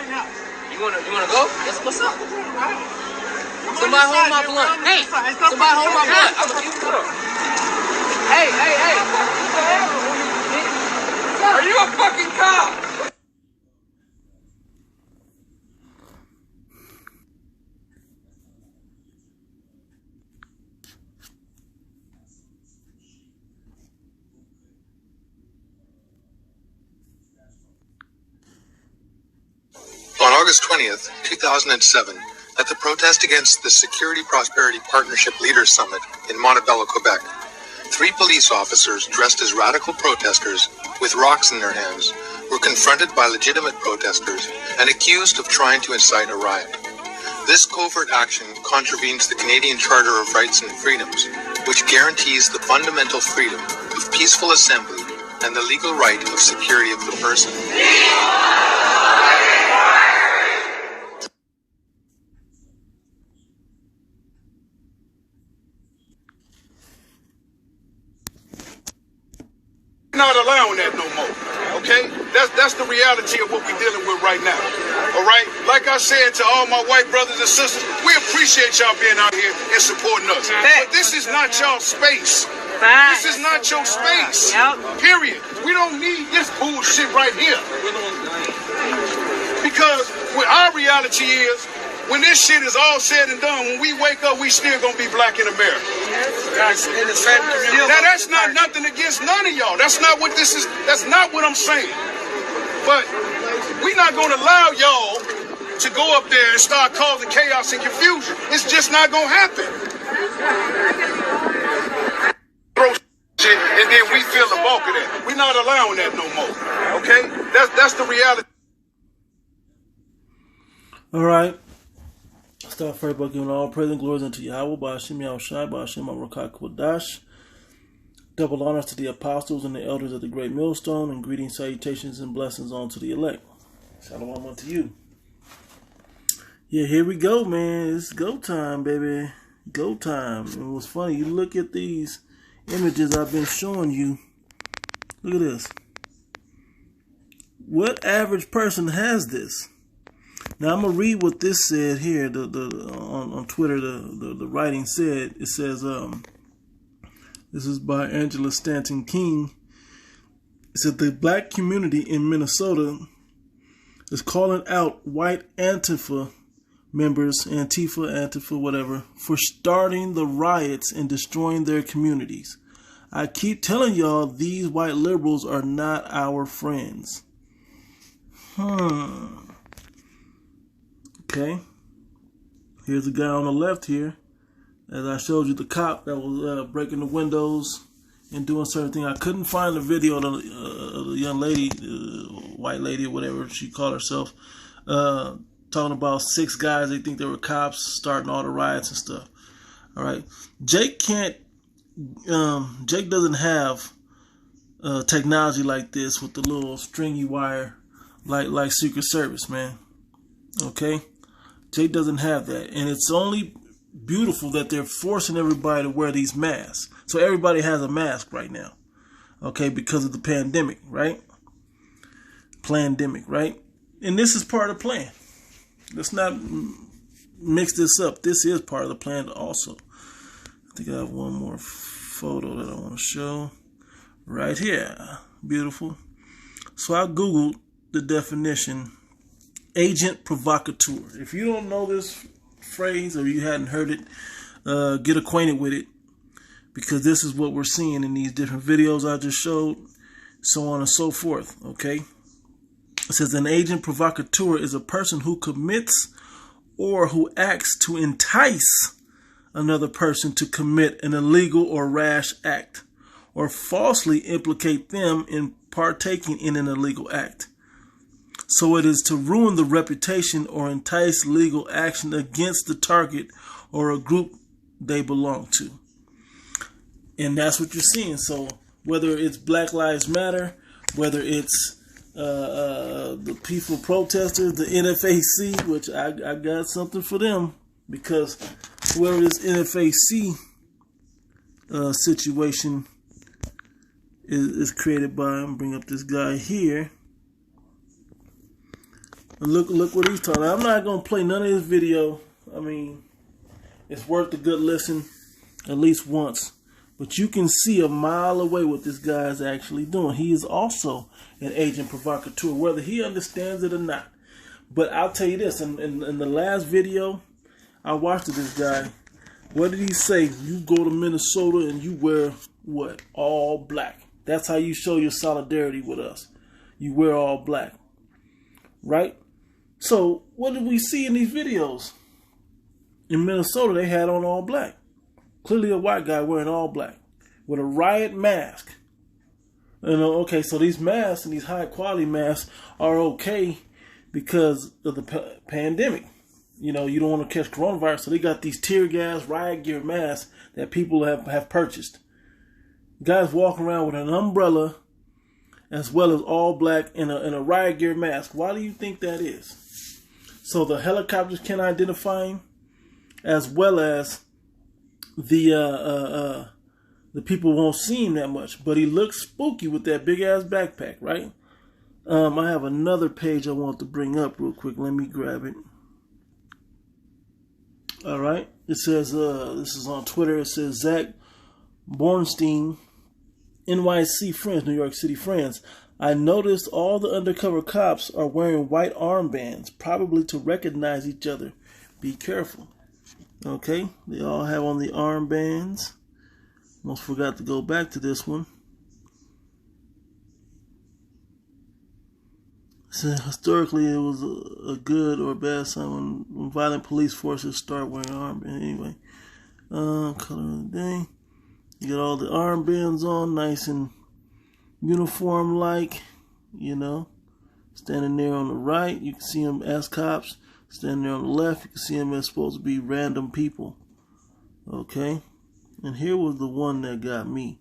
right now. You wanna go? What's up? Somebody hold my blunt. Hey, somebody hold my blunt. Hey. Are you a fucking cop? On August 20th, 2007, at the protest against the Security Prosperity Partnership Leaders Summit in Montebello, Quebec, 3 police officers dressed as radical protesters with rocks in their hands were confronted by legitimate protesters and accused of trying to incite a riot. This covert action contravenes the Canadian Charter of Rights and Freedoms, which guarantees the fundamental freedom of peaceful assembly and the legal right of security of the person. Not allowing that no more. Okay? That's the reality of what we're dealing with right now. All right? Like I said to all my white brothers and sisters, we appreciate y'all being out here and supporting us. But this is not y'all's space. This is not your space. Period. We don't need this bullshit right here. Because what our reality is, when this shit is all said and done, when we wake up, we still gonna be black in America. In the same community. Now that's not nothing against none of y'all. That's not what this is. That's not what I'm saying. But we're not gonna allow y'all to go up there and start causing chaos and confusion. It's just not gonna happen. Throw shit, and then we feel the bulk of that. We're not allowing that no more. Okay? That's the reality. All right. Start first by giving all praise and glory unto Yahweh, Ba'ashem Yahushai, Ba'ashem Arakah Kodash. Double honors to the apostles and the elders of the great millstone, and greetings, salutations, and blessings unto the elect. Shalom unto you. Yeah, here we go, man. It's go time, baby. Go time. And what's funny, you look at these images I've been showing you. Look at this. What average person has this? Now I'm gonna read what this said here. On Twitter, the writing said, it says, this is by Angela Stanton King. It said the black community in Minnesota is calling out white Antifa members, Antifa, whatever, for starting the riots and destroying their communities. I keep telling y'all these white liberals are not our friends. Okay, here's a guy on the left here. As I showed you, the cop that was breaking the windows and doing certain things. I couldn't find the video of the young lady, white lady or whatever she called herself, talking about 6 guys they think they were cops starting all the riots and stuff. All right, Jake doesn't have technology like this with the little stringy wire like Secret Service, man. Okay. Jake doesn't have that. And it's only beautiful that they're forcing everybody to wear these masks. So everybody has a mask right now. Okay, because of the pandemic, right? Plandemic, right? And this is part of the plan. Let's not mix this up. This is part of the plan also. I think I have one more photo that I want to show. Right here. Beautiful. So I Googled the definition agent provocateur. If you don't know this phrase or you hadn't heard it, get acquainted with it, because this is what we're seeing in these different videos I just showed, so on and so forth. Okay, it says an agent provocateur is a person who commits or who acts to entice another person to commit an illegal or rash act, or falsely implicate them in partaking in an illegal act. So it is to ruin the reputation or entice legal action against the target or a group they belong to. And that's what you're seeing. So whether it's Black Lives Matter, whether it's the people protesters, the NFAC, which I got something for them, because whoever this NFAC situation is created by, I'm bring up this guy here. And look what he's talking about. I'm not going to play none of his video. I mean, it's worth a good listen at least once. But you can see a mile away what this guy is actually doing. He is also an agent provocateur, whether he understands it or not. But I'll tell you this, in the last video I watched of this guy, what did he say? You go to Minnesota and you wear what? All black. That's how you show your solidarity with us. You wear all black. Right? So what did we see in these videos? In Minnesota, they had on all black. Clearly a white guy wearing all black with a riot mask. You know, okay, so these masks and these high quality masks are okay because of the pandemic. You know, you don't want to catch coronavirus, so they got these tear gas, riot gear masks that people have purchased. Guys walking around with an umbrella as well as all black and a riot gear mask. Why do you think that is? So the helicopters can identify him, as well as the people won't see him that much. But he looks spooky with that big ass backpack, right? I have another page I want to bring up real quick. Let me grab it. All right. It says, this is on Twitter. It says, Zach Bornstein, NYC Friends, New York City Friends. I noticed all the undercover cops are wearing white armbands, probably to recognize each other. Be careful. Okay. They all have on the armbands. Almost forgot to go back to this one. So historically, it was a good or bad sign when violent police forces start wearing armbands. Anyway, color of the day. You got all the armbands on, nice and uniform-like. You know, standing there on the right, you can see them as cops. Standing there on the left, you can see them as supposed to be random people. Okay, and here was the one that got me.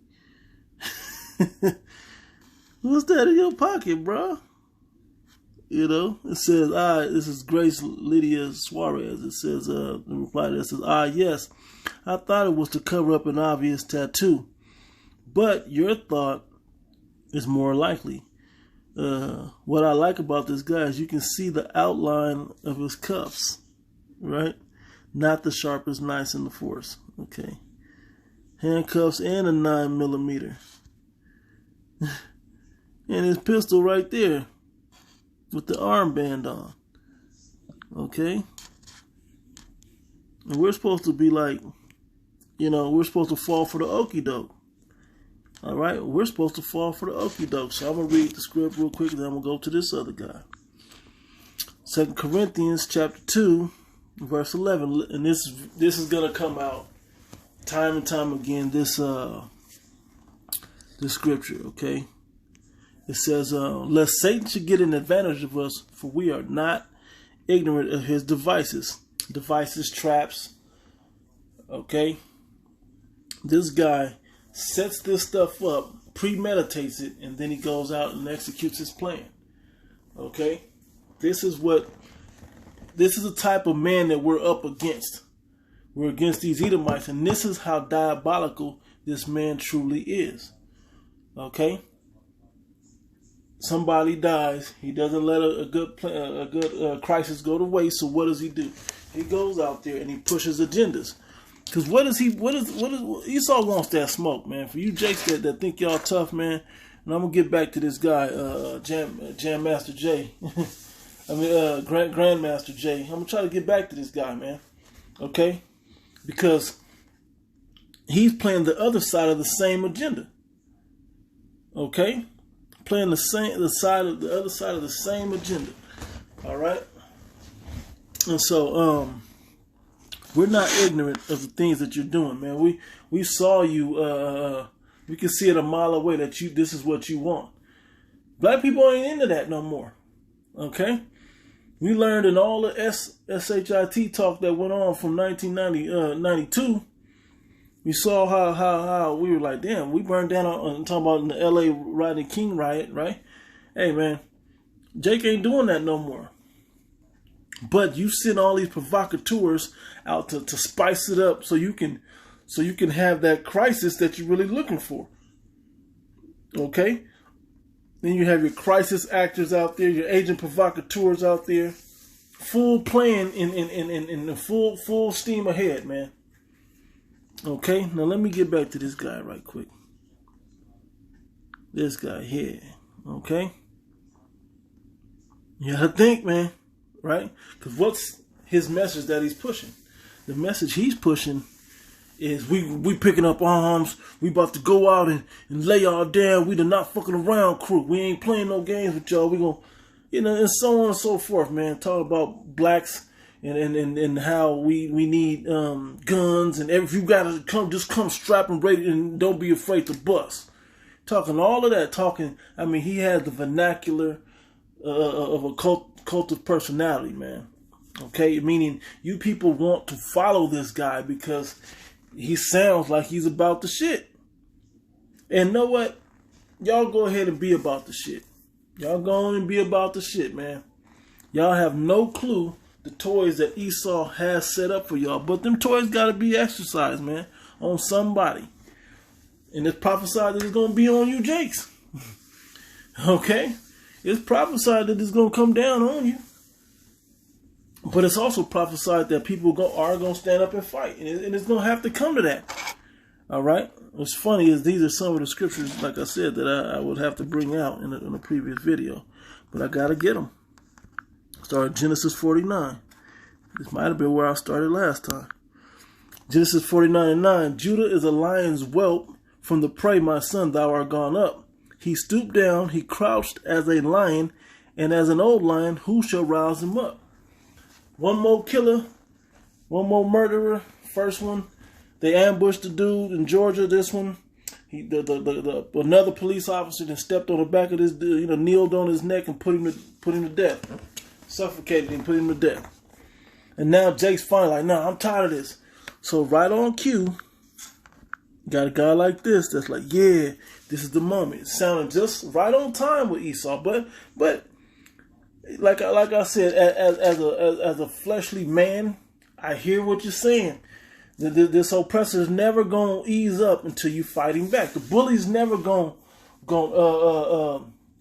What's that in your pocket, bro? You know, it says, this is Grace Lydia Suarez. It says, in reply to that, it says, yes, I thought it was to cover up an obvious tattoo. But your thought is more likely. What I like about this guy is you can see the outline of his cuffs, right? Not the sharpest knives in the force. Okay. Handcuffs and a 9mm. And his pistol right there, with the armband on. Okay? And we're supposed to be like, you know, we're supposed to fall for the okie doke. Alright? We're supposed to fall for the okie doke. So I'm going to read the script real quick, and then I'm going to go to this other guy. 2 Corinthians chapter 2, verse 11. And this is going to come out time and time again, this scripture, okay? It says, lest Satan should get an advantage of us, for we are not ignorant of his devices. Devices, traps. Okay? This guy sets this stuff up, premeditates it, and then he goes out and executes his plan. Okay? This is the type of man that we're up against. We're against these Edomites, and this is how diabolical this man truly is. Okay? Somebody dies. He doesn't let a good crisis go to waste. So what does he do? He goes out there and he pushes agendas. Because what is Esau wants that smoke, man. For you jakes that think y'all tough, man. And I'm gonna get back to this guy, Jam Master J. Grandmaster J. I'm gonna try to get back to this guy, man. Okay, because he's playing the other side of the same agenda. Okay. Playing the other side of the same agenda. All right. And so we're not ignorant of the things that you're doing, man. We saw you. We can see it a mile away that this is what you want. Black people ain't into that no more. Okay. We learned in all the SHIT talk that went on from 1992. We saw how we were like, damn, we burned down talking about in the LA Rodney King riot, right? Hey, man, Jake ain't doing that no more. But you send all these provocateurs out to spice it up so you can have that crisis that you're really looking for. Okay? Then you have your crisis actors out there, your agent provocateurs out there, full plan in the full steam ahead, man. Okay, now let me get back to this guy right quick. This guy here, okay? You gotta think, man, right? Because what's his message that he's pushing? The message he's pushing is we picking up arms. We about to go out and lay y'all down. We the not fucking around crew. We ain't playing no games with y'all. We gonna, and so on and so forth, man. Talk about blacks and how we need guns, and if you gotta come strapped and ready and don't be afraid to bust. Talking all of that. I mean, he has the vernacular of a cult of personality, man. Okay, meaning you people want to follow this guy because he sounds like he's about the shit. And know what? Y'all go ahead and be about the shit. Y'all go on and be about the shit, man. Y'all have no clue the toys that Esau has set up for y'all. But them toys got to be exercised, man, on somebody. And it's prophesied that it's going to be on you, Jakes. Okay? It's prophesied that it's going to come down on you. But it's also prophesied that people are going to stand up and fight. And it's going to have to come to that. All right? What's funny is these are some of the scriptures, like I said, that I would have to bring out in a previous video. But I got to get them. Start Genesis 49. This might have been where I started last time. Genesis 49:9. Judah is a lion's whelp. From the prey, my son, thou art gone up. He stooped down, he crouched as a lion, and as an old lion, who shall rouse him up? One more killer, one more murderer. First one, they ambushed the dude in Georgia. This one, another police officer then stepped on the back of this dude, kneeled on his neck and put him to death, suffocated him, put him to death. And now Jake's finally like, nah, I'm tired of this. So right on cue, got a guy like this that's like, yeah, this is the moment. It sounded just right on time with Esau, but like I said, as a fleshly man, I hear what you're saying. This oppressor is never gonna ease up until you fighting back. The bully's never gonna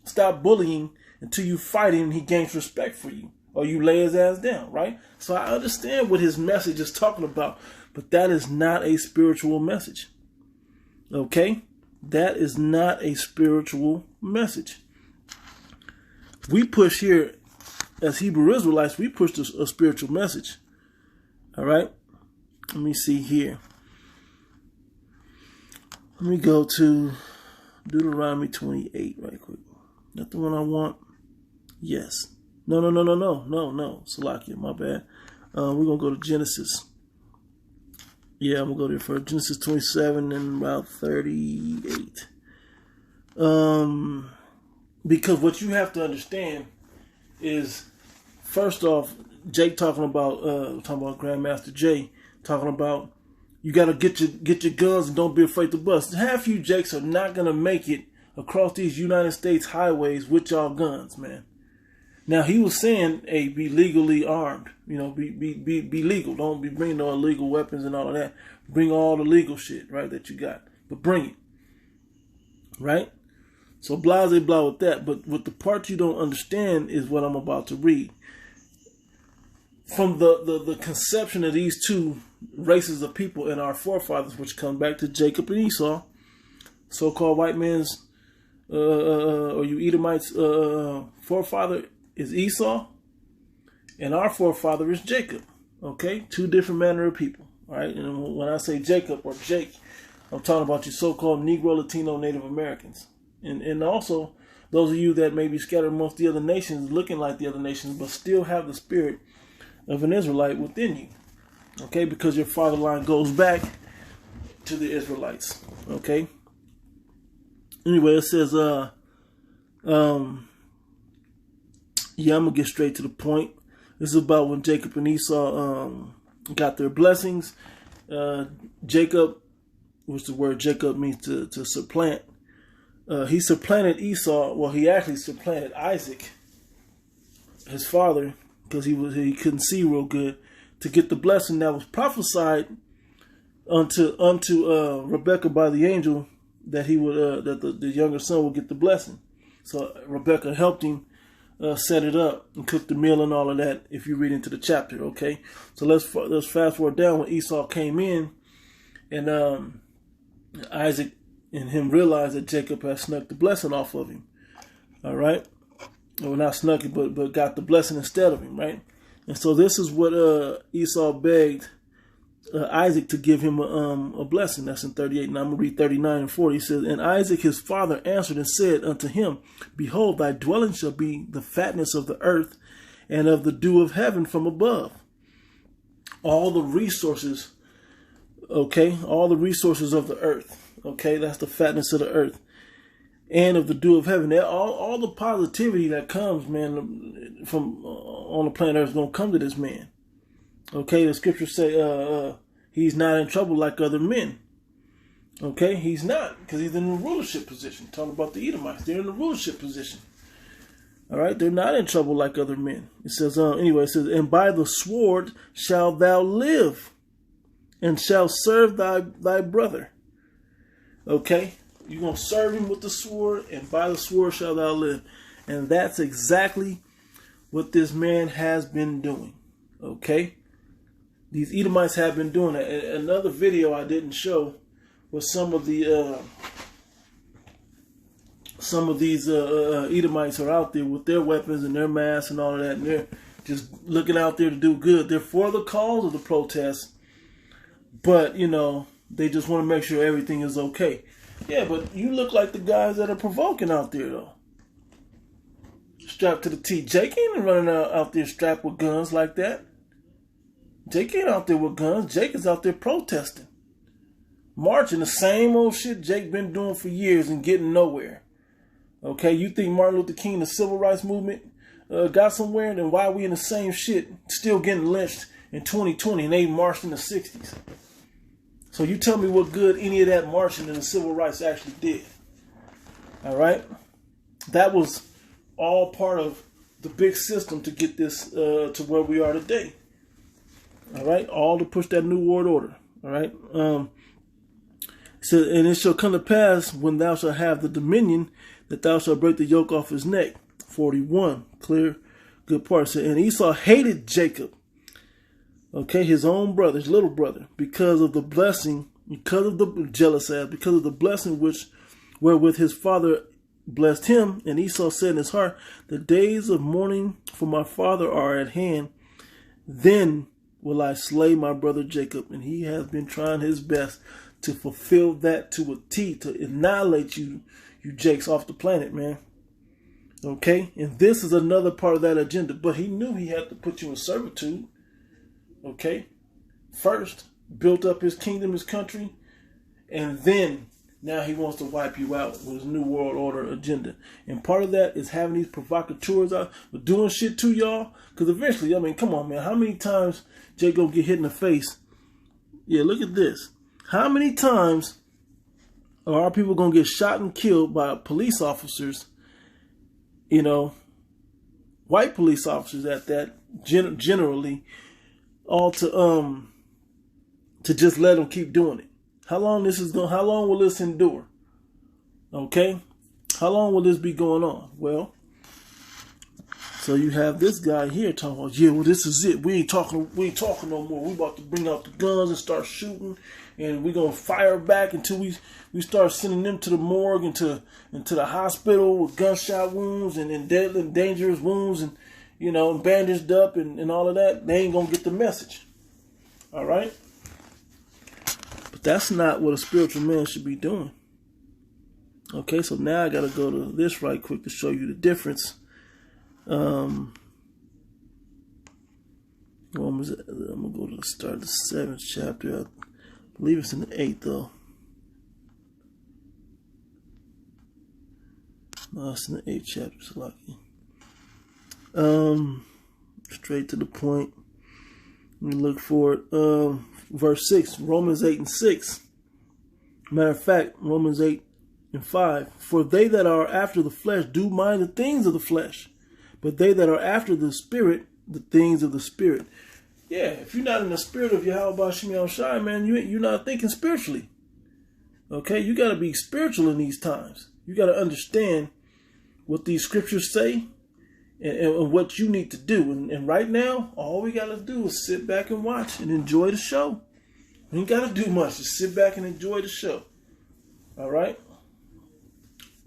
stop bullying until you fight him and he gains respect for you, or you lay his ass down, right? So I understand what his message is talking about, but that is not a spiritual message. Okay? That is not a spiritual message. We push here, as Hebrew Israelites, we push a spiritual message. All right? Let me see here. Let me go to Deuteronomy 28 right quick. Not the one I want. Yes. No. Salakia, my bad. We're going to go to Genesis. Yeah, I'm going to go there first. Genesis 27 and about 38. Because what you have to understand is, first off, Jake talking about Grandmaster Jay, talking about you got to get your guns and don't be afraid to bust. Half you Jakes are not going to make it across these United States highways with y'all guns, man. Now, he was saying, hey, be legally armed. Be legal. Don't be bringing no illegal weapons and all of that. Bring all the legal shit, right, that you got. But bring it. Right? So blah with that. But what the part you don't understand is what I'm about to read. From the conception of these two races of people in our forefathers, which come back to Jacob and Esau, so-called white man's, or you Edomites' forefather is Esau, and our forefather is Jacob. Okay, two different manner of people. All right, and when I say Jacob or Jake, I'm talking about your so-called Negro, Latino, Native Americans, and also those of you that may be scattered amongst the other nations, looking like the other nations, but still have the spirit of an Israelite within you. Okay, because your father line goes back to the Israelites. Okay. Anyway, it says, yeah, I'm going to get straight to the point. This is about when Jacob and Esau got their blessings. Jacob, which the word Jacob means to supplant. He supplanted Esau. Well, he actually supplanted Isaac, his father, because he couldn't see real good, to get the blessing that was prophesied unto Rebekah by the angel, that he would that the younger son would get the blessing. So Rebecca helped him set it up and cook the meal and all of that. If you read into the chapter, okay. So let's fast forward down when Esau came in, and Isaac and him realized that Jacob had snuck the blessing off of him. All right, well, not snuck it, but got the blessing instead of him, right? And so this is what Esau begged Isaac to give him a blessing. That's in 38. And I'm going to read 39 and 40. He says, and Isaac his father answered and said unto him, behold, thy dwelling shall be the fatness of the earth and of the dew of heaven from above. All the resources, okay, all the resources of the earth, okay, that's the fatness of the earth and of the dew of heaven. All the positivity that comes, man, from on the planet earth is going to come to this man. Okay, the scriptures say he's not in trouble like other men. Okay, he's not, because he's in the rulership position. Talking about the Edomites, they're in the rulership position. All right, they're not in trouble like other men. It says, anyway, it says, and by the sword shalt thou live, and shalt serve thy brother. Okay, you're going to serve him with the sword, and by the sword shalt thou live. And that's exactly what this man has been doing. Okay. These Edomites have been doing it. Another video I didn't show was some of these Edomites are out there with their weapons and their masks and all of that, and they're just looking out there to do good. They're for the cause of the protests, but you know, they just want to make sure everything is okay. Yeah, but you look like the guys that are provoking out there, though. Strapped to the T. Jake ain't running out there strapped with guns like that. Jake ain't out there with guns. Jake is out there protesting. Marching the same old shit Jake been doing for years and getting nowhere. Okay, you think Martin Luther King, the civil rights movement, got somewhere? Then why are we in the same shit, still getting lynched in 2020 and they marched in the 60s? So you tell me what good any of that marching and the civil rights actually did. All right? That was all part of the big system to get this to where we are today. All right, all to push that new world order. All right. So, and it shall come to pass when thou shalt have the dominion that thou shalt break the yoke off his neck. 41, clear, good part. So, and Esau hated Jacob, okay, his own brother, his little brother, because of the blessing, because of the because of the blessing wherewith his father blessed him. And Esau said in his heart, the days of mourning for my father are at hand. Then will I slay my brother Jacob. And he has been trying his best to fulfill that to a T, to annihilate you Jakes off the planet, man. Okay? And this is another part of that agenda. But he knew he had to put you in servitude. Okay? First, built up his kingdom, his country. And then, now he wants to wipe you out with his New World Order agenda. And part of that is having these provocateurs out, doing shit to y'all. Because eventually, I mean, come on, man. How many times Jay gonna get hit in the face? Yeah, look at this. How many times are our people gonna get shot and killed by police officers? You know, white police officers at that, generally, all to just let them keep doing it. How long will this endure? Okay? How long will this be going on? Well, so you have this guy here talking about, yeah, well, this is it. We ain't talking no more. We about to bring out the guns and start shooting, and we're gonna fire back until we start sending them to the morgue and to the hospital with gunshot wounds and deadly and dangerous wounds and, you know, bandaged up and all of that. They ain't gonna get the message. All right? But that's not what a spiritual man should be doing. Okay, so now I got to go to this right quick to show you the difference. I'm going to go to the start of the 7th chapter. I believe it's in the 8th, though. No, it's in the 8th chapter. It's lucky. Straight to the point. Let me look for it. Verse 6, Romans 8 and 6. Matter of fact, Romans 8 and 5. For they that are after the flesh do mind the things of the flesh, but they that are after the spirit, the things of the spirit. Yeah, if you're not in the spirit of Yahweh Shem Yahushai, man, you're not thinking spiritually. Okay, you got to be spiritual in these times. You got to understand what these scriptures say and what you need to do. And right now, all we got to do is sit back and watch and enjoy the show. We ain't got to do much. Just sit back and enjoy the show. All right?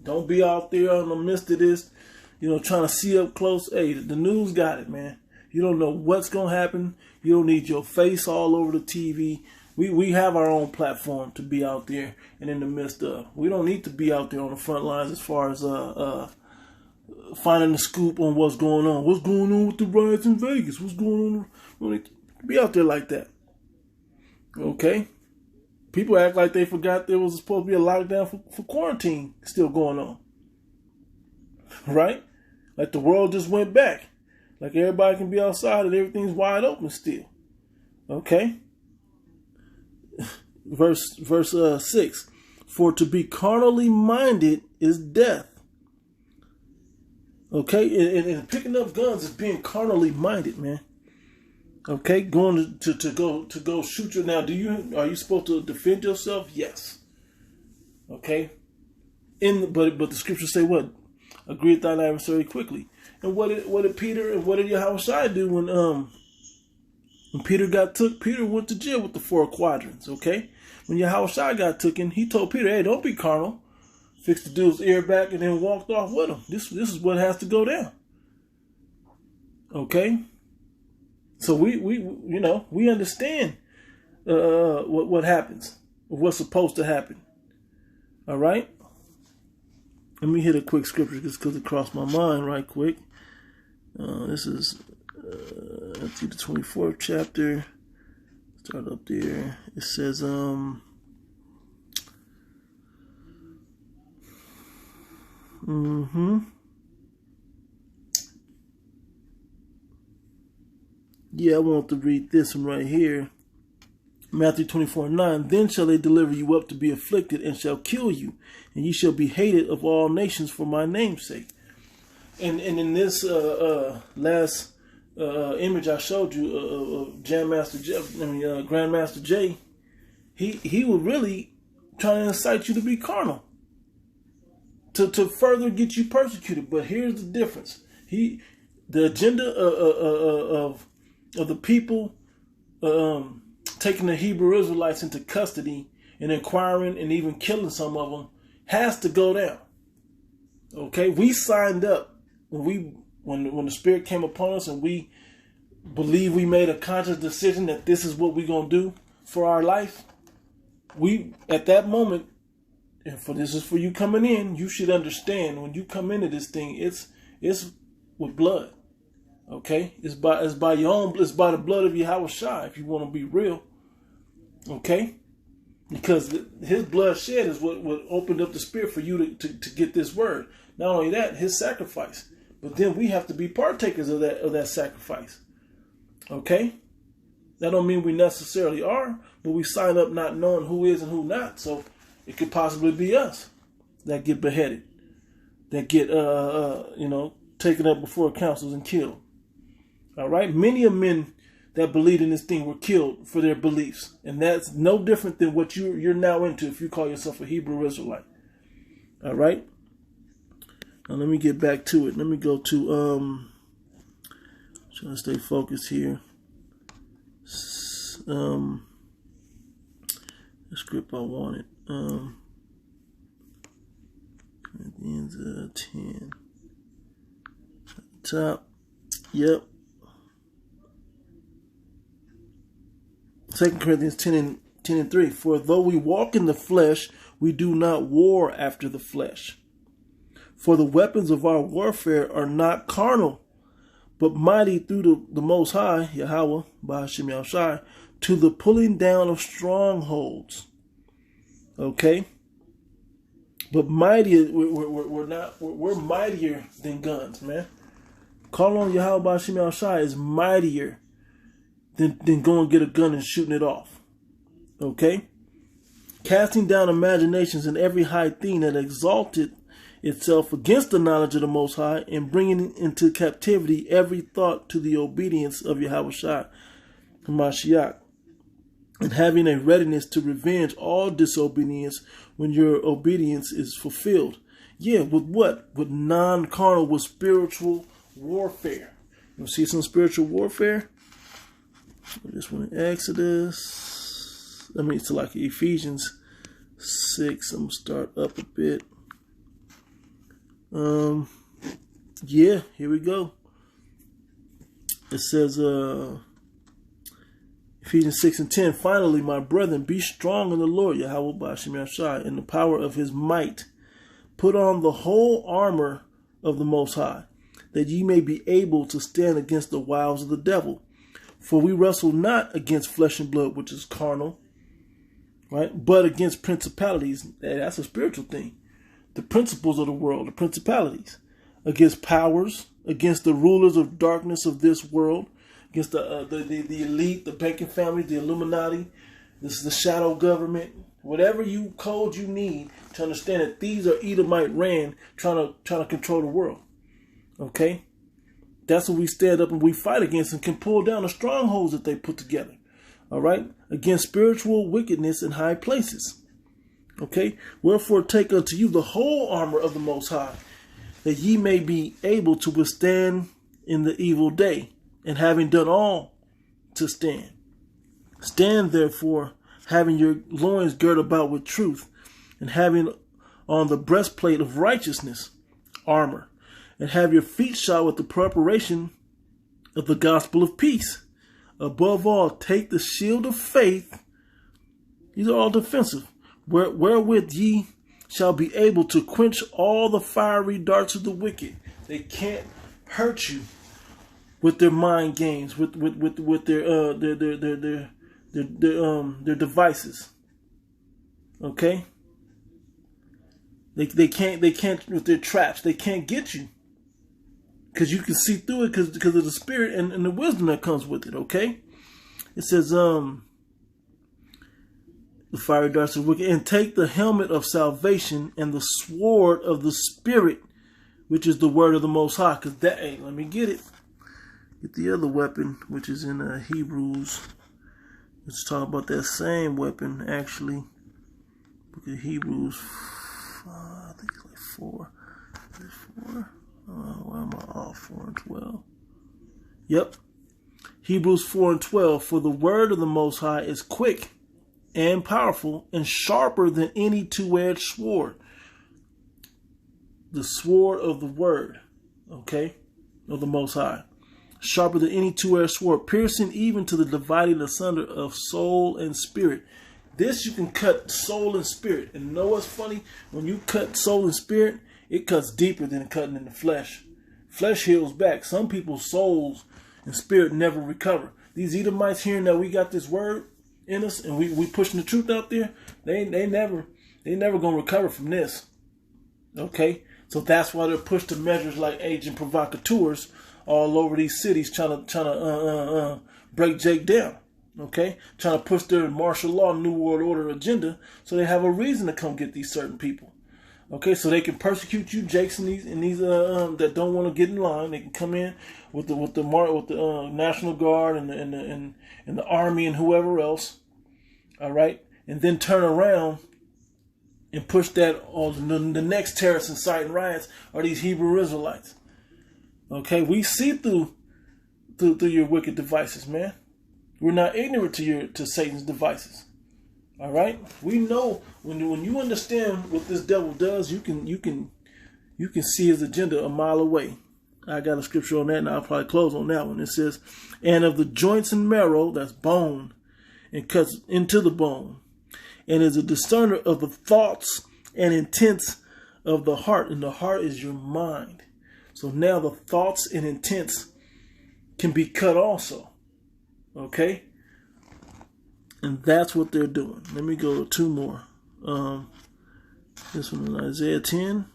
Don't be out there in the midst of this, trying to see up close. Hey, the news got it, man. You don't know what's going to happen. You don't need your face all over the TV. We have our own platform to be out there and in the midst of. We don't need to be out there on the front lines as far as finding the scoop on what's going on. What's going on with the riots in Vegas? What's going on? We don't need to be out there like that. Okay? People act like they forgot there was supposed to be a lockdown for quarantine still going on. Right? Like the world just went back. Like everybody can be outside and everything's wide open still. Okay? Verse 6. For to be carnally minded is death. Okay? And picking up guns is being carnally minded, man. Okay? Going to go shoot you. Now, are you supposed to defend yourself? Yes. Okay? But the scriptures say what? Agree with thine adversary quickly. And what did Peter and what did Yahushua do when Peter got took? Peter went to jail with the 4 quadrants, okay? When Yahushua got taken, he told Peter, hey, don't be carnal. Fixed the dude's ear back and then walked off with him. This is what has to go down. Okay? So we understand what happens, what's supposed to happen. All right? Let me hit a quick scripture just because it crossed my mind right quick. This is Matthew the 24th chapter. Start up there. It says, Yeah, I want to read this one right here. Matthew 24:9. Then shall they deliver you up to be afflicted, and shall kill you, and ye shall be hated of all nations for my name's sake. And in this last image I showed you of Grandmaster J, he was really trying to incite you to be carnal, to further get you persecuted. But here's the difference: the agenda of the people taking the Hebrew Israelites into custody and inquiring and even killing some of them has to go down. Okay, we signed up when the Spirit came upon us, and we believe we made a conscious decision that this is what we're gonna do for our life. We at that moment, and this is for you coming in, you should understand when you come into this thing, it's with blood. Okay, it's by the blood of Yahushua, if you want to be real. Okay, because his blood shed is what opened up the Spirit for you to get this word. Not only that, his sacrifice, but then we have to be partakers of that sacrifice. Okay, that don't mean we necessarily are, but we sign up not knowing who is and who not. So it could possibly be us that get beheaded, that get taken up before councils and killed. All right, many of men that believed in this thing were killed for their beliefs, and that's no different than what you're now into if you call yourself a Hebrew Israelite. All right. Now let me get back to it. Let me go to trying to stay focused here. The script I wanted. Corinthians 10. Top. Yep. 2 Corinthians 10 and 3. For though we walk in the flesh, we do not war after the flesh. For the weapons of our warfare are not carnal, but mighty through the Most High, Yahweh, Ba'ashem Yahushai, to the pulling down of strongholds. Okay? But mighty, we're mightier than guns, man. Calling on Yahweh Ba'ashem Yahushai is mightier than going and get a gun and shooting it off. Okay? Casting down imaginations and every high thing that exalted itself against the knowledge of the Most High, and bringing into captivity every thought to the obedience of Yahushua Hamashiach, and having a readiness to revenge all disobedience when your obedience is fulfilled. Yeah, with what? With non-carnal, with spiritual warfare. You see some spiritual warfare? This one in Exodus. I mean, it's like Ephesians 6. I'm going to start up a bit. Yeah, here we go. It says, Ephesians 6 and 10, finally, my brethren, be strong in the Lord, Yahweh B'Shem Yahshai, in the power of his might. Put on the whole armor of the Most High, that ye may be able to stand against the wiles of the devil. For we wrestle not against flesh and blood, which is carnal, right? But against principalities. That's a spiritual thing. The principles of the world, the principalities. Against powers, against the rulers of darkness of this world, against the elite, the banking family, the Illuminati, this is the shadow government, whatever you code you need to understand that these are Edomite ran trying to control the world. Okay? That's what we stand up and we fight against and can pull down the strongholds that they put together. All right? Against spiritual wickedness in high places. Okay? Wherefore take unto you the whole armor of the Most High, that ye may be able to withstand in the evil day, and having done all to stand. Stand therefore, having your loins girt about with truth, and having on the breastplate of righteousness, armor, and have your feet shod with the preparation of the gospel of peace. Above all, take the shield of faith. These are all defensive. Wherewith ye shall be able to quench all the fiery darts of the wicked. They can't hurt you with their mind games, with their devices. Okay? They can't with their traps. They can't get you. Because you can see through it because of the spirit and the wisdom that comes with it, okay? It says, the fiery darts of wicked, and take the helmet of salvation and the sword of the Spirit, which is the word of the Most High. Because that ain't, let me get it. Get the other weapon, which is in Hebrews. Let's talk about that same weapon, actually. Look at Hebrews, I think it's like 4. Is it 4? Why am I off? 4 and 12. Yep. Hebrews 4 and 12. For the word of the Most High is quick and powerful and sharper than any two-edged sword. The sword of the word, okay, of the Most High. Sharper than any two-edged sword, piercing even to the dividing asunder of soul and spirit. This you can cut soul and spirit. And you know what's funny? When you cut soul and spirit, it cuts deeper than cutting in the flesh. Flesh heals back. Some people's souls and spirit never recover. These Edomites hearing that we got this word in us and we pushing the truth out there, they never gonna recover from this. Okay? So that's why they're pushed to measures like agent provocateurs all over these cities trying to break Jake down. Okay? Trying to push their martial law, New World Order agenda so they have a reason to come get these certain people. Okay, so they can persecute you, Jakes, and these that don't want to get in line. They can come in with the National Guard and the Army and whoever else. All right, and then turn around and push that on the next terrorist inciting riots are these Hebrew Israelites. Okay, we see through your wicked devices, man. We're not ignorant to Satan's devices. All right, we know when you understand what this devil does, you can see his agenda a mile away. I got a scripture on that, and I'll probably close on that one. It says, "And of the joints and marrow, that's bone, and cuts into the bone, and is a discerner of the thoughts and intents of the heart." And the heart is your mind. So now the thoughts and intents can be cut also. Okay. And that's what they're doing. Let me go to 2 more. This one in Isaiah 10.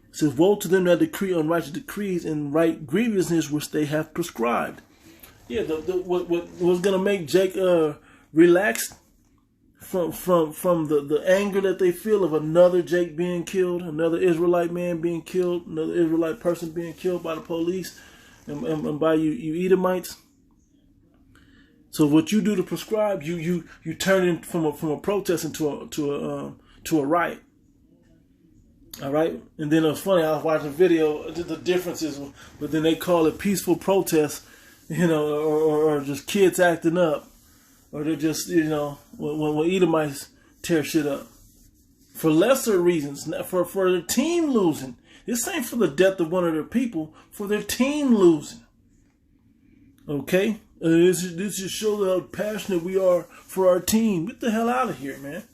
It says, "Woe to them that decree unrighteous decrees and write grievousness which they have prescribed." Yeah, what was going to make Jake relax from the anger that they feel of another Jake being killed, another Israelite man being killed, another Israelite person being killed by the police and by you Edomites. So what you do to prescribe, you turn it from a protest into a riot. All right. And then it was funny. I was watching a video. The differences, but then they call it peaceful protest, or just kids acting up, or they're just, when Edomites tear shit up for lesser reasons, for their team losing. This ain't for the death of one of their people, for their team losing. Okay? This just shows how passionate we are for our team. Get the hell out of here, man.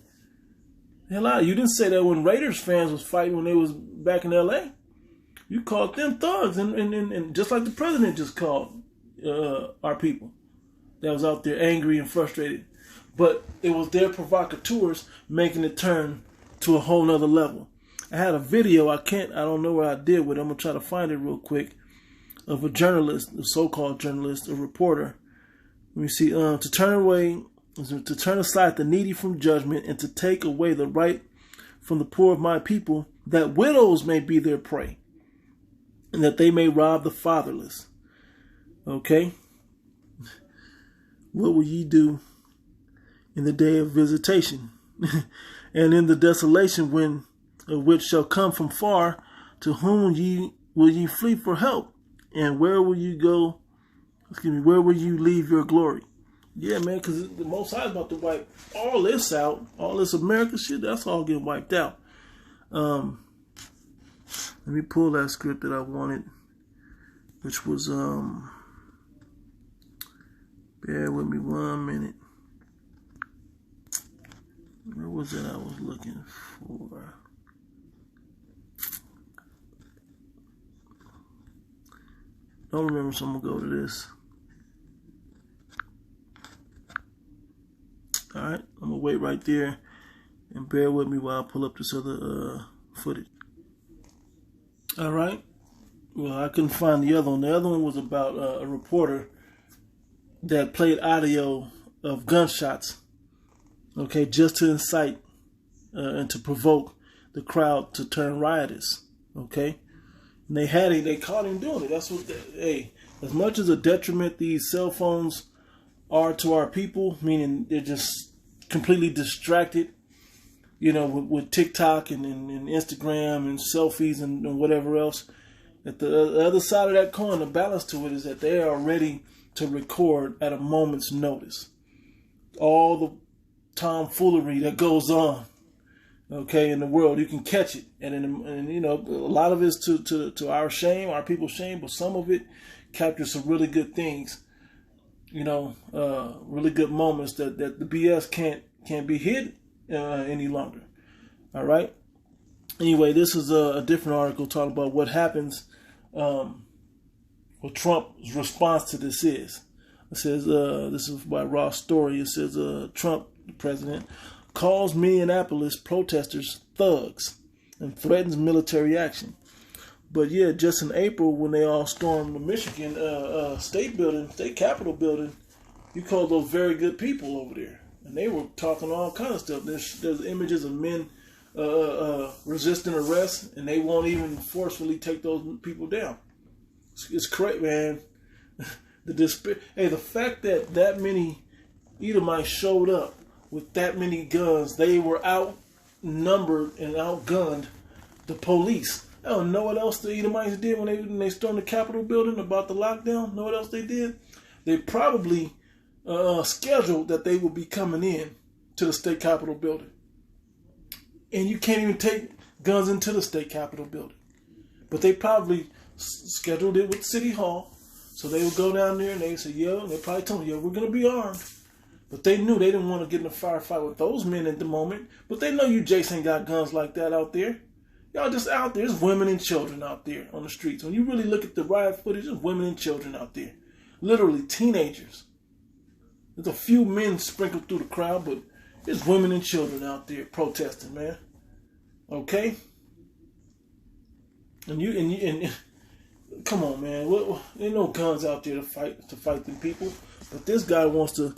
Hell out. You didn't say that when Raiders fans was fighting when they was back in L.A. You called them thugs, and just like the president just called our people that was out there angry and frustrated. But it was their provocateurs making it turn to a whole nother level. I had a video, I don't know what I did with it. I'm going to try to find it real quick, of a journalist, a so-called journalist, a reporter. Let me see, to turn aside the needy from judgment and to take away the right from the poor of my people, that widows may be their prey and that they may rob the fatherless. Okay? What will ye do in the day of visitation and in the desolation which shall come from far? To whom will ye flee for help? And where will you go? Where will you leave your glory? Yeah, man, because the Most High is about to wipe all this out. All this America shit, that's all getting wiped out. Let me pull that script that I wanted, which was, bear with me 1 minute. Where was it I was looking for? Don't remember, so I'm going to go to this. Alright, I'm going to wait right there and bear with me while I pull up this other footage. Alright, well, I couldn't find the other one. The other one was about a reporter that played audio of gunshots, okay, just to incite and to provoke the crowd to turn riotous, okay? And they caught him doing it. That's what, as much as a detriment these cell phones are to our people, meaning they're just completely distracted, with TikTok and Instagram and selfies and whatever else. At the other side of that coin, the balance to it is that they are ready to record at a moment's notice all the tomfoolery that goes on, okay, in the world. You can catch it, and a lot of it's to our shame, our people's shame, but some of it captures some really good things, really good moments that the BS can't be hid any longer. All right. Anyway, this is a different article talking about what happens. What Trump's response to this is. It says, this is by Ross Story. It says, Trump, the president, calls Minneapolis protesters thugs and threatens military action. But yeah, just in April when they all stormed the Michigan state capitol building, you called those very good people over there. And they were talking all kinds of stuff. There's images of men resisting arrest, and they won't even forcefully take those people down. It's crazy, man. The fact that many Edomites showed up with that many guns, they were outnumbered and outgunned the police. I don't know what else the Edomites did when they stormed the Capitol building about the lockdown. Know what else they did? They probably scheduled that they would be coming in to the state Capitol building. And you can't even take guns into the state Capitol building. But they probably scheduled it with City Hall. So they would go down there and they would say, and they probably told them, we're going to be armed. But they knew they didn't want to get in a firefight with those men at the moment. But they know you Jason got guns like that out there. Y'all just out there. There's women and children out there on the streets. When you really look at the riot footage, there's women and children out there. Literally teenagers. There's a few men sprinkled through the crowd, but there's women and children out there protesting, man. Okay? And come on, man. There ain't no guns out there to fight them people. But this guy talking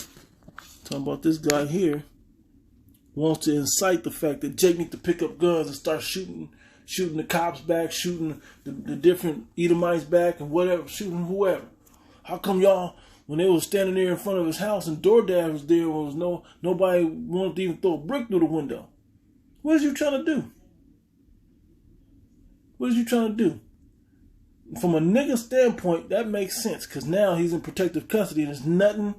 about this guy here, wants to incite the fact that Jake needs to pick up guns and start shooting the cops back, shooting the different Edomites back and whatever, shooting whoever. How come y'all, when they was standing there in front of his house and DoorDash was there, nobody wanted to even throw a brick through the window? What is you trying to do? What is you trying to do? From a nigga standpoint, that makes sense because now he's in protective custody and there's nothing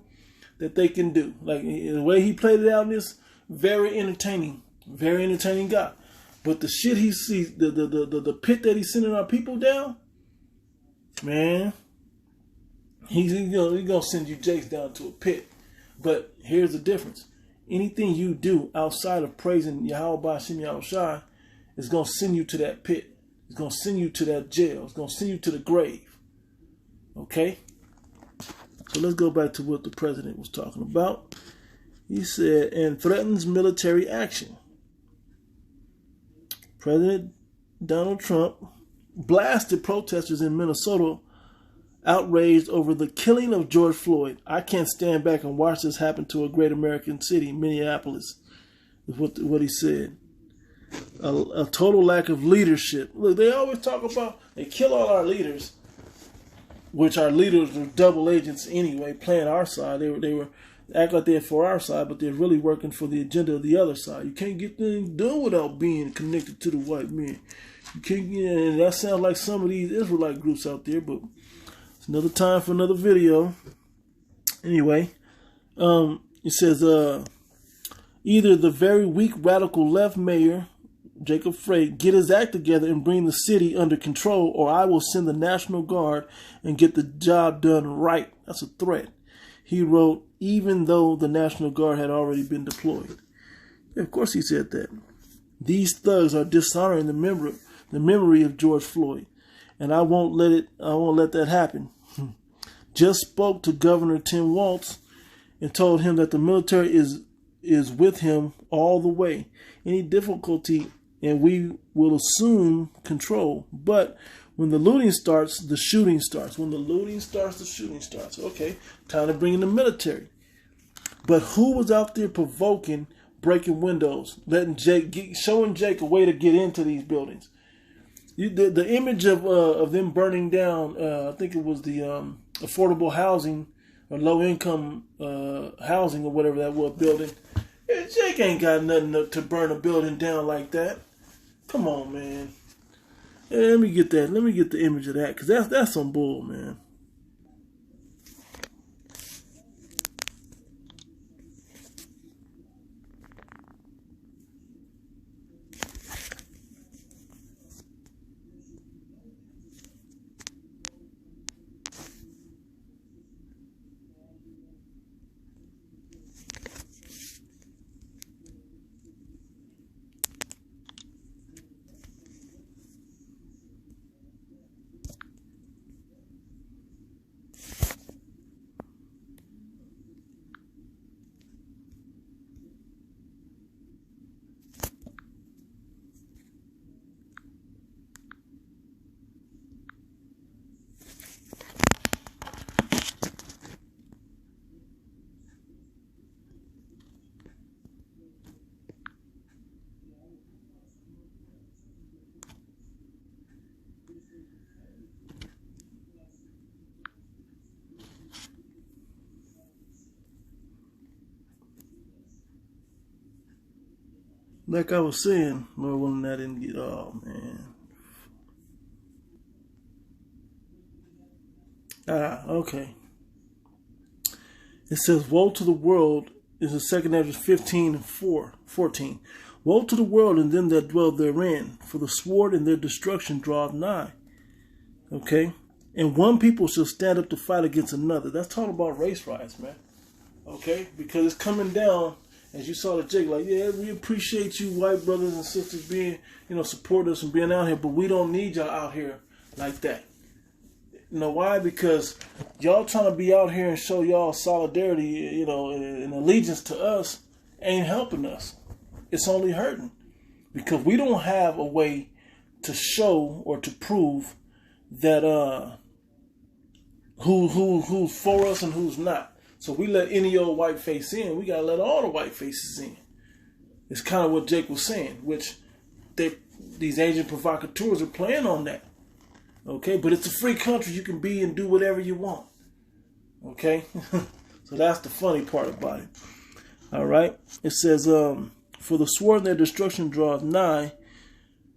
that they can do. Like the way he played it out in this, very entertaining guy. But the shit he sees, the pit that he's sending our people down, man, he's gonna send you Jakes down to a pit. But here's the difference: anything you do outside of praising Yahweh B'Shem Yahushai is gonna send you to that pit. It's gonna send you to that jail. It's gonna send you to the grave. Okay. So let's go back to what the president was talking about. He said, and threatens military action. President Donald Trump blasted protesters in Minnesota outraged over the killing of George Floyd. I can't stand back and watch this happen to a great American city, Minneapolis, is what he said. A total lack of leadership. Look, they always talk about, they kill all our leaders, which our leaders were double agents anyway, playing our side. They were act like they're for our side, but they're really working for the agenda of the other side. You can't get things done without being connected to the white men. You can't, and that sounds like some of these Israelite groups out there, but it's another time for another video. Anyway, it says, either the very weak radical left mayor, Jacob Frey, get his act together and bring the city under control, or I will send the National Guard and get the job done right. That's a threat. He wrote, even though the National Guard had already been deployed. Yeah, of course he said that. These thugs are dishonoring the memory of George Floyd, and I won't let that happen. Just spoke to Governor Tim Walz and told him that the military is with him all the way. Any difficulty, and we will assume control. But when the looting starts, the shooting starts. When the looting starts, the shooting starts. Okay, time to bring in the military. But who was out there provoking, breaking windows, showing Jake a way to get into these buildings? The image of them burning down, I think it was the affordable housing or low income housing or whatever that was building. Jake ain't got nothing to burn a building down like that. Come on, man. Yeah, let me get that. Let me get the image of that, because that's some bull, man. Like I was saying, Lord willing, I didn't get, oh man. Okay. It says, woe to the world is the second Ezra 15:14. Woe to the world and them that dwell therein, for the sword and their destruction draweth nigh. Okay? And one people shall stand up to fight against another. That's talking about race riots, man. Okay? Because it's coming down. As you saw the Jake, like, yeah, we appreciate you white brothers and sisters being, supporting us and being out here, but we don't need y'all out here like that. You know why? Because y'all trying to be out here and show y'all solidarity, and allegiance to us ain't helping us. It's only hurting. Because we don't have a way to show or to prove that who's for us and who's not. So we let any old white face in. We got to let all the white faces in. It's kind of what Jake was saying, which these agent provocateurs are playing on that. Okay, but it's a free country. You can be and do whatever you want. Okay, so that's the funny part about it. All right, it says, for the sword and their destruction draweth nigh,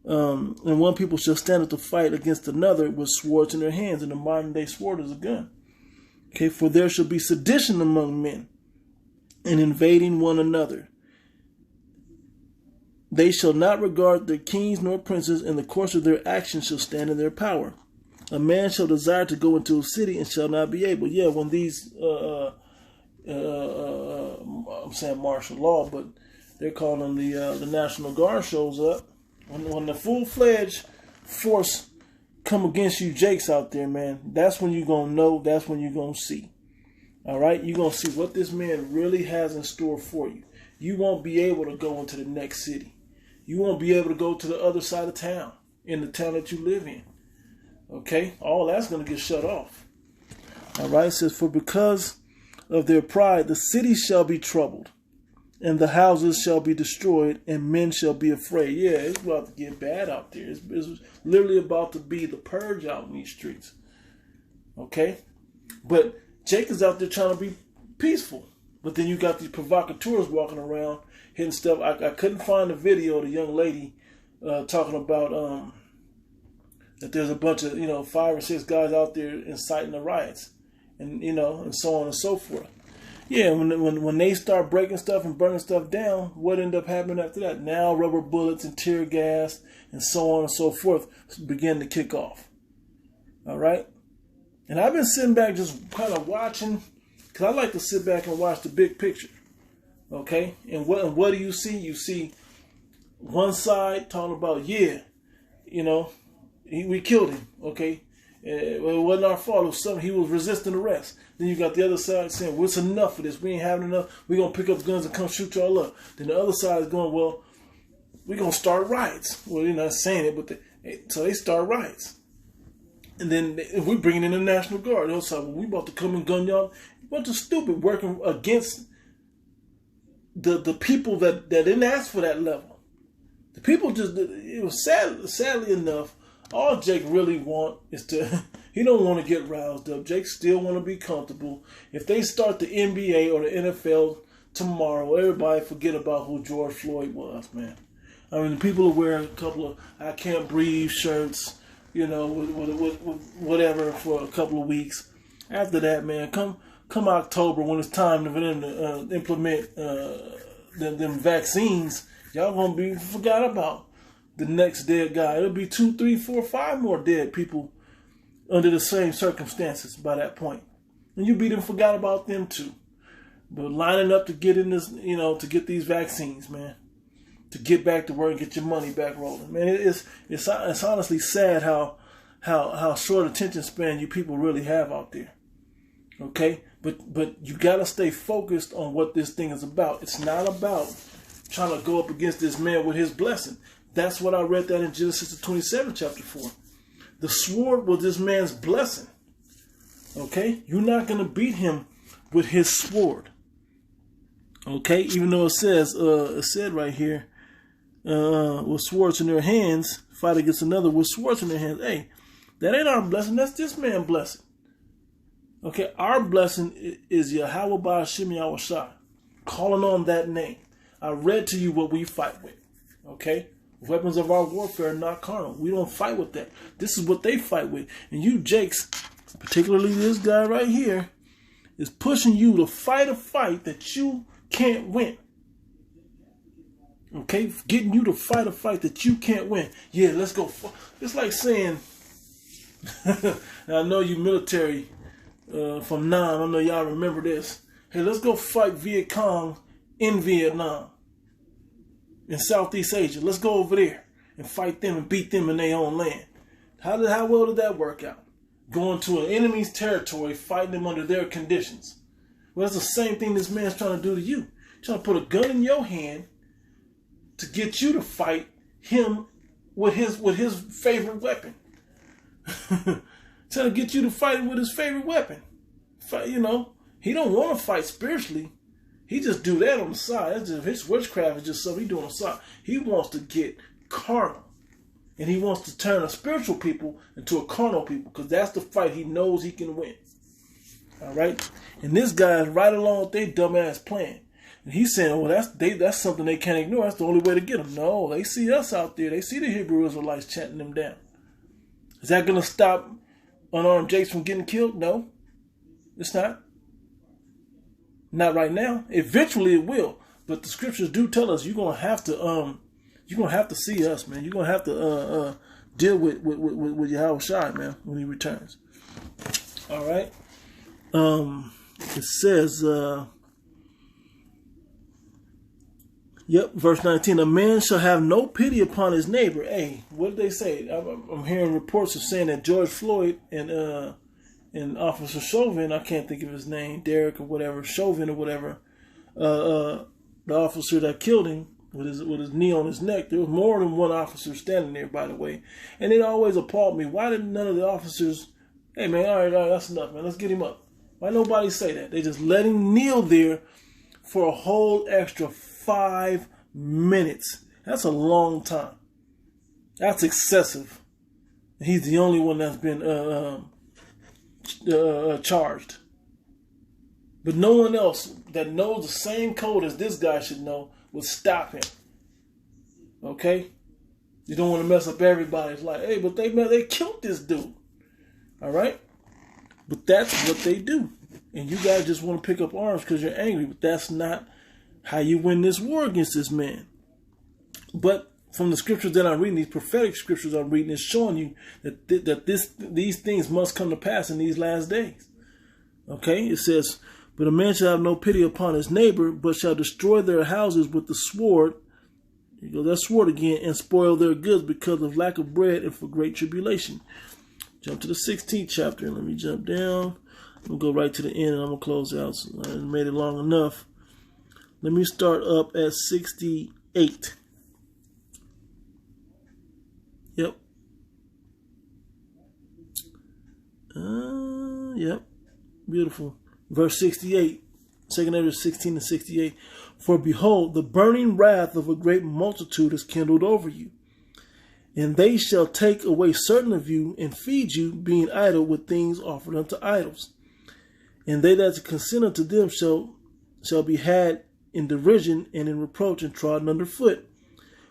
And one people shall stand up to fight against another with swords in their hands. And the modern day sword is a gun. Okay, for there shall be sedition among men, and invading one another. They shall not regard their kings nor princes, and the course of their actions shall stand in their power. A man shall desire to go into a city and shall not be able. Yeah, when these, I'm saying martial law, but they're calling the National Guard shows up. When the full-fledged force come against you jakes out there, man, that's when you're going to know, that's when you're going to see. All right? You're going to see what this man really has in store for you. You won't be able to go into the next city. You won't be able to go to the other side of town, in the town that you live in. Okay? All that's going to get shut off. All right? It says, for because of their pride, the city shall be troubled, and the houses shall be destroyed, and men shall be afraid. Yeah, it's about to get bad out there. It's literally about to be the purge out in these streets. Okay? But Jake is out there trying to be peaceful. But then you got these provocateurs walking around, hitting stuff. I couldn't find a video of the young lady talking about that there's a bunch of, 5 or 6 guys out there inciting the riots. And, and so on and so forth. Yeah, when they start breaking stuff and burning stuff down, what ended up happening after that? Now rubber bullets and tear gas and so on and so forth begin to kick off. All right? And I've been sitting back just kind of watching, because I like to sit back and watch the big picture. Okay? And what do you see? You see one side talking about, we killed him. Okay? It wasn't our fault. It was something. He was resisting arrest. Then you got the other side saying, well, it's enough of this. We ain't having enough. We're going to pick up guns and come shoot y'all up. Then the other side is going, well, we're going to start riots. Well, they're not saying it, but so they start riots. And then we're bringing in the National Guard. They'll say, well, we about to come and gun y'all. A bunch of stupid working against the people that didn't ask for that level. The people just, it was sadly enough, all Jake really want is he don't want to get roused up. Jake still want to be comfortable. If they start the NBA or the NFL tomorrow, everybody forget about who George Floyd was, man. I mean, people are wearing a couple of I Can't Breathe shirts, with whatever for a couple of weeks. After that, man, come October when it's time for them to implement them vaccines, y'all gonna be forgot about. The next dead guy. It'll be 2, 3, 4, 5 more dead people under the same circumstances by that point. And you be forgot about them too. But lining up to get in this, to get these vaccines, man. To get back to work and get your money back rolling. Man, it's honestly sad how short attention span you people really have out there. Okay? But you gotta stay focused on what this thing is about. It's not about trying to go up against this man with his blessing. That's what I read that in Genesis 27, chapter 4. The sword was this man's blessing. Okay? You're not going to beat him with his sword. Okay? Even though it said right here, with swords in their hands, fight against another with swords in their hands. Hey, that ain't our blessing. That's this man's blessing. Okay? Our blessing is Yahweh Ba'ashem Yahushua. Calling on that name. I read to you what we fight with. Okay? Weapons of our warfare are not carnal. We don't fight with that. This is what they fight with. And you jakes, particularly this guy right here, is pushing you to fight a fight that you can't win. Okay? Getting you to fight a fight that you can't win. Yeah, let's go. It's like saying, I know you military from Nam. I know y'all remember this. Hey, let's go fight Viet Cong in Vietnam. In Southeast Asia. Let's go over there and fight them and beat them in their own land. How well did that work out? Going to an enemy's territory, fighting them under their conditions. Well, that's the same thing this man's trying to do to you. Trying to put a gun in your hand to get you to fight him with his favorite weapon. Trying to get you to fight with his favorite weapon. He don't want to fight spiritually. He just do that on the side. That's just, his witchcraft is just something he doing on the side. He wants to get carnal. And he wants to turn a spiritual people into a carnal people. Because that's the fight he knows he can win. All right? And this guy is right along with their dumbass plan. And he's saying, well, that's something they can't ignore. That's the only way to get them. No, they see us out there. They see the Hebrew Israelites chanting them down. Is that going to stop unarmed Jakes from getting killed? No, it's not. Not right now. Eventually it will. But the scriptures do tell us you're gonna have to see us, man. You're gonna have to deal with Yahweh Shai, man, when he returns. All right. It says, verse 19, a man shall have no pity upon his neighbor. Hey, what did they say? I'm hearing reports of saying that George Floyd and Officer Chauvin, I can't think of his name, Derek or whatever, Chauvin or whatever, the officer that killed him with his knee on his neck. There was more than one officer standing there, by the way. And it always appalled me. Why didn't none of the officers, hey man, all right, that's enough, man, let's get him up. Why nobody say that? They just let him kneel there for a whole extra 5 minutes. That's a long time. That's excessive. He's the only one that's been charged. But no one else that knows the same code as this guy should know would stop him. Okay? You don't want to mess up everybody's life. Hey, but they killed this dude. All right? But that's what they do. And you guys just want to pick up arms because you're angry. But that's not how you win this war against this man. But from the scriptures that I'm reading, these prophetic scriptures I'm reading, is showing you that these things must come to pass in these last days. Okay? It says, but a man shall have no pity upon his neighbor, but shall destroy their houses with the sword. Here you go, that sword again, and spoil their goods because of lack of bread and for great tribulation. Jump to the 16th chapter. Let me jump down. I'm going to go right to the end and I'm going to close out. So I made it long enough. Let me start up at 68. Yep. Yep. Beautiful. Verse 68. 2 Ezra 16 and 68. For behold, the burning wrath of a great multitude is kindled over you. And they shall take away certain of you and feed you, being idle with things offered unto idols. And they that consent unto them shall be had in derision and in reproach and trodden under foot.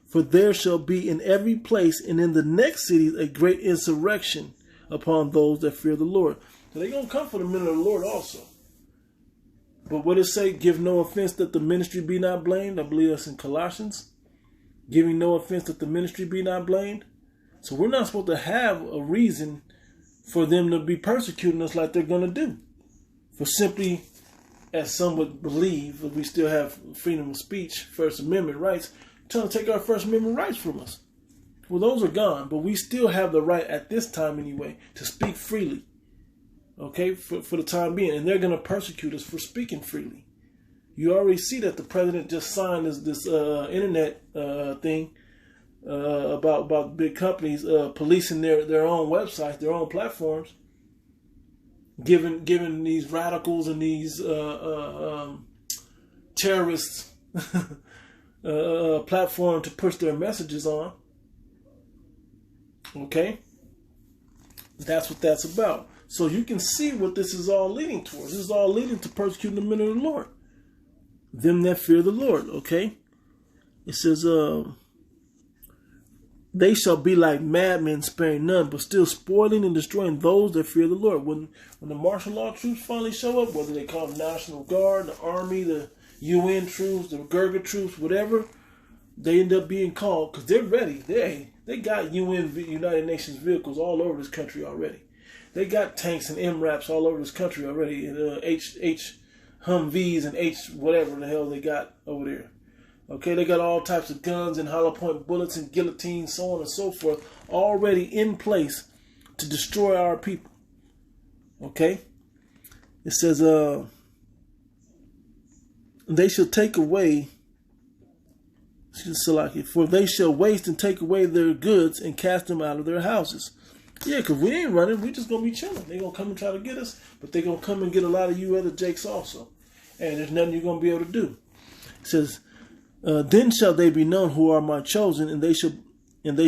For there shall be in every place and in the next cities a great insurrection upon those that fear the Lord. So they're going to come for the men of the Lord also. But what it say? Give no offense that the ministry be not blamed. I believe that's in Colossians. Giving no offense that the ministry be not blamed. So we're not supposed to have a reason for them to be persecuting us like they're going to do. For simply, as some would believe, that we still have freedom of speech, First Amendment rights, trying to take our First Amendment rights from us. Well, those are gone, but we still have the right at this time anyway to speak freely. Okay, for the time being. And they're going to persecute us for speaking freely. You already see that the president just signed this internet thing about big companies policing their own websites, their own platforms, giving these radicals and these terrorists platform to push their messages on. Okay? That's what that's about. So you can see what this is all leading towards. This is all leading to persecuting the men of the Lord. Them that fear the Lord, okay? It says, they shall be like madmen, sparing none, but still spoiling and destroying those that fear the Lord. When the martial law troops finally show up, whether they call them National Guard, the Army, the UN troops, the Gurga troops, whatever, they end up being called because they're ready. They got United Nations vehicles all over this country already. They got tanks and MRAPs all over this country already, and H Humvees and H whatever the hell they got over there. Okay, they got all types of guns and hollow point bullets and guillotines, so on and so forth, already in place to destroy our people. Okay? It says, they shall take away, for they shall waste and take away their goods and cast them out of their houses. Yeah, because we ain't running. We just going to be chilling. They're going to come and try to get us, but they're going to come and get a lot of you other jakes also. And there's nothing you're going to be able to do. It says, then shall they be known who are my chosen, and they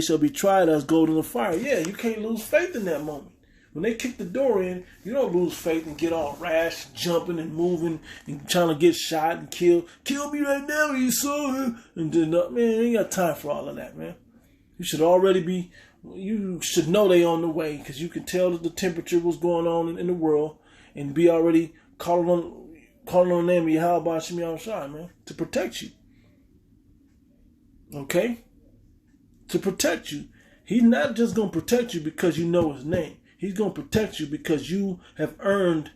shall be tried as gold in the fire. Yeah, you can't lose faith in that moment. When they kick the door in, you don't lose faith and get all rash, jumping and moving and trying to get shot and killed. Kill me right now, you saw him. And then, man, you ain't got time for all of that, man. You should know they on the way, because you can tell that the temperature was going on in the world, and be already calling on the name of Yahweh Shem Yahushua, man, to protect you. Okay? To protect you. He's not just going to protect you because you know his name. He's going to protect you because you have earned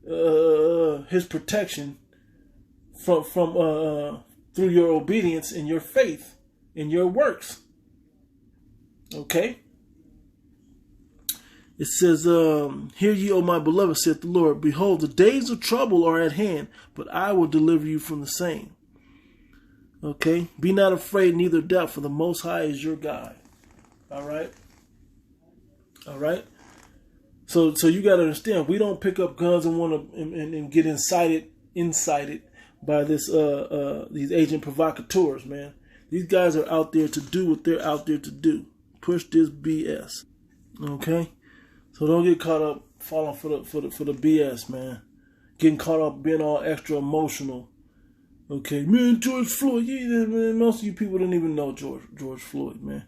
his protection from through your obedience and your faith and your works. Okay? It says, hear ye, O my beloved, saith the Lord, behold, the days of trouble are at hand, but I will deliver you from the same. Okay? Be not afraid, neither doubt, for the Most High is your God. All right? All right? So you got to understand, we don't pick up guns and want to and get incited by these agent provocateurs, man. These guys are out there to do what they're out there to do. Push this BS. Okay? So don't get caught up falling for the BS, man. Getting caught up being all extra emotional. Okay, man, George Floyd. Yeah, man, most of you people didn't even know George Floyd, man.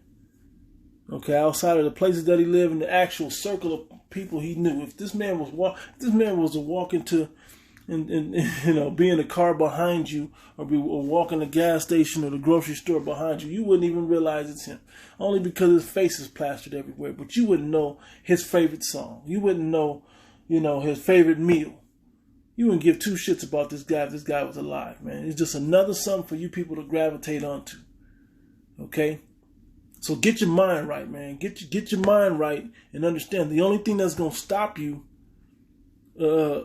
Okay, outside of the places that he lived, in the actual circle of people he knew. If this man was to walk into and be in a car behind you, or walk in the gas station or the grocery store behind you, you wouldn't even realize it's him. Only because his face is plastered everywhere. But you wouldn't know his favorite song. You wouldn't know, his favorite meal. You wouldn't give two shits about this guy if this guy was alive, man. It's just another something for you people to gravitate onto. Okay? So get your mind right, man. Get your mind right and understand the only thing that's going to stop you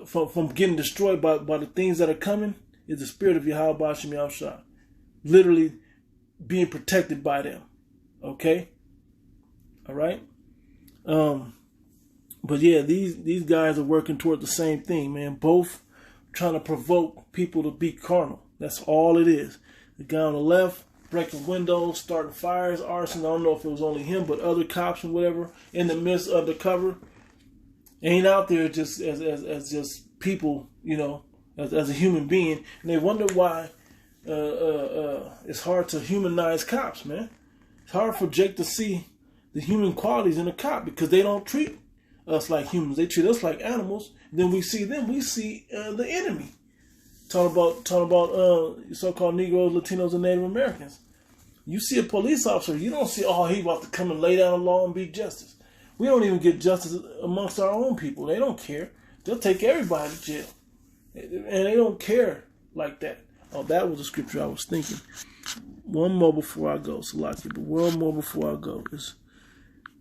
from getting destroyed by the things that are coming is the spirit of Yahweh Shem Yahushua. Literally being protected by them. Okay? All right? But yeah, these guys are working toward the same thing, man. Both trying to provoke people to be carnal. That's all it is. The guy on the left breaking windows, starting fires, arson. I don't know if it was only him, but other cops and whatever in the midst of the cover ain't out there just as just people, as a human being, and they wonder why it's hard to humanize cops, man. It's hard for Jake to see the human qualities in a cop because they don't treat us like humans. They treat us like animals. Then we see them. We see the enemy. Talking about so-called Negroes, Latinos, and Native Americans. You see a police officer, you don't see, he about to come and lay down the law and be justice. We don't even get justice amongst our own people. They don't care. They'll take everybody to jail. And they don't care like that. Oh, that was the scripture I was thinking. One more before I go, Salaki, but one more before I go.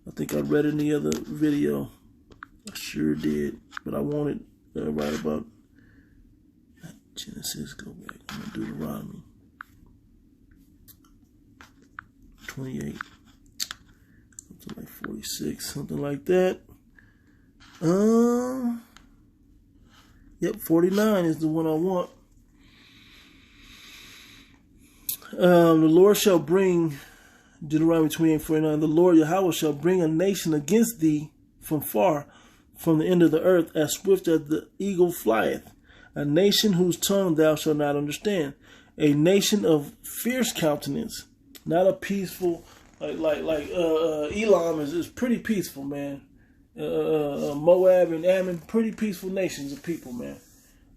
I think I read it in the other video. I sure did. But I wanted right about Genesis. Go back. I'm going to do Deuteronomy 28. Something like 46. Something like that. Yep, 49 is the one I want. The Lord shall bring, Deuteronomy 28:49, the Lord Yahweh shall bring a nation against thee from far, from the end of the earth, as swift as the eagle flieth. A nation whose tongue thou shalt not understand. A nation of fierce countenance, not a peaceful, like Elam is pretty peaceful, man. Moab and Ammon, pretty peaceful nations of people, man.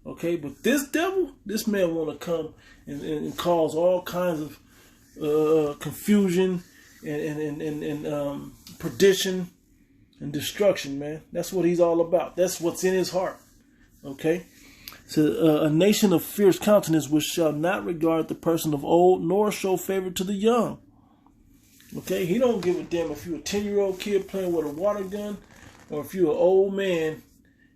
Okay, but this devil, this man want to come and cause all kinds of confusion and perdition and destruction, man. That's what he's all about. That's what's in his heart. Okay, so a nation of fierce countenance which shall not regard the person of old, nor show favor to the young. Okay, he don't give a damn if you're a 10-year-old kid playing with a water gun, or if you're an old man.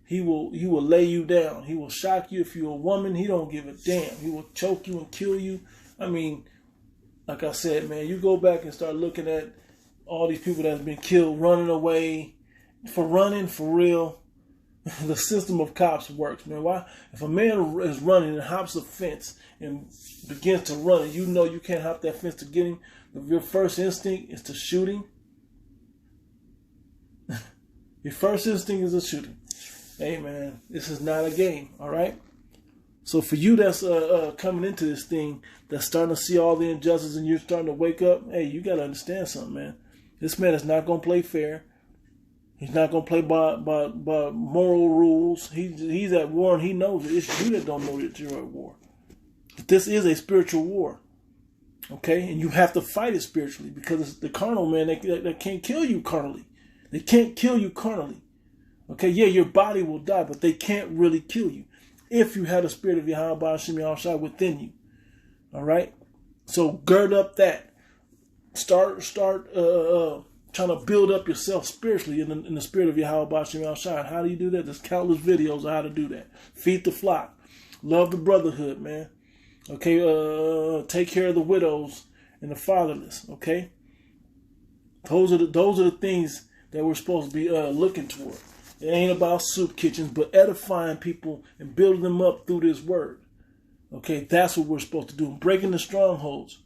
He will lay you down. He will shock you. If you're a woman, he don't give a damn. He will choke you and kill you. I mean, like I said, man, you go back and start looking at all these people that's been killed running away. For real, the system of cops works, man. Why? If a man is running and hops a fence and begins to run, and you know you can't hop that fence to get him, your first instinct is to shoot him. Your first instinct is a shooting. Hey, man, this is not a game, all right? So for you that's coming into this thing, that's starting to see all the injustice and you're starting to wake up, hey, you got to understand something, man. This man is not going to play fair. He's not going to play by moral rules. He's at war and he knows it. It's you that don't know that you're at war. But this is a spiritual war, okay? And you have to fight it spiritually because it's the carnal man that can't kill you carnally. They can't kill you carnally. Okay, yeah, your body will die, but they can't really kill you if you have the spirit of Yahweh Hashem Yahushua within you. All right? So gird up that. Start trying to build up yourself spiritually in the spirit of Yahweh Hashem Yahushua. How do you do that? There's countless videos on how to do that. Feed the flock. Love the brotherhood, man. Okay, take care of the widows and the fatherless. Okay? Those are the things that we're supposed to be looking toward. It ain't about soup kitchens, but edifying people and building them up through this word. Okay, that's what we're supposed to do. Breaking the strongholds.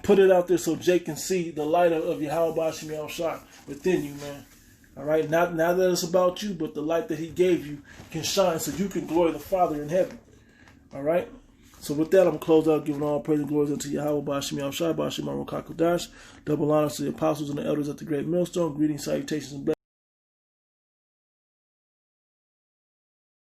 Put it out there so Jake can see the light of Yahweh Hashem Yahushua within you, man. All right, not that it's about you, but the light that he gave you can shine so you can glory the Father in heaven. All right? So with that, I'm going to close out giving all praise and glory unto Yahweh Hashem Yahushua, B'Hashem Aron Kakodash. Double honors to the apostles and the elders at the great millstone. Greetings, salutations, and blessings.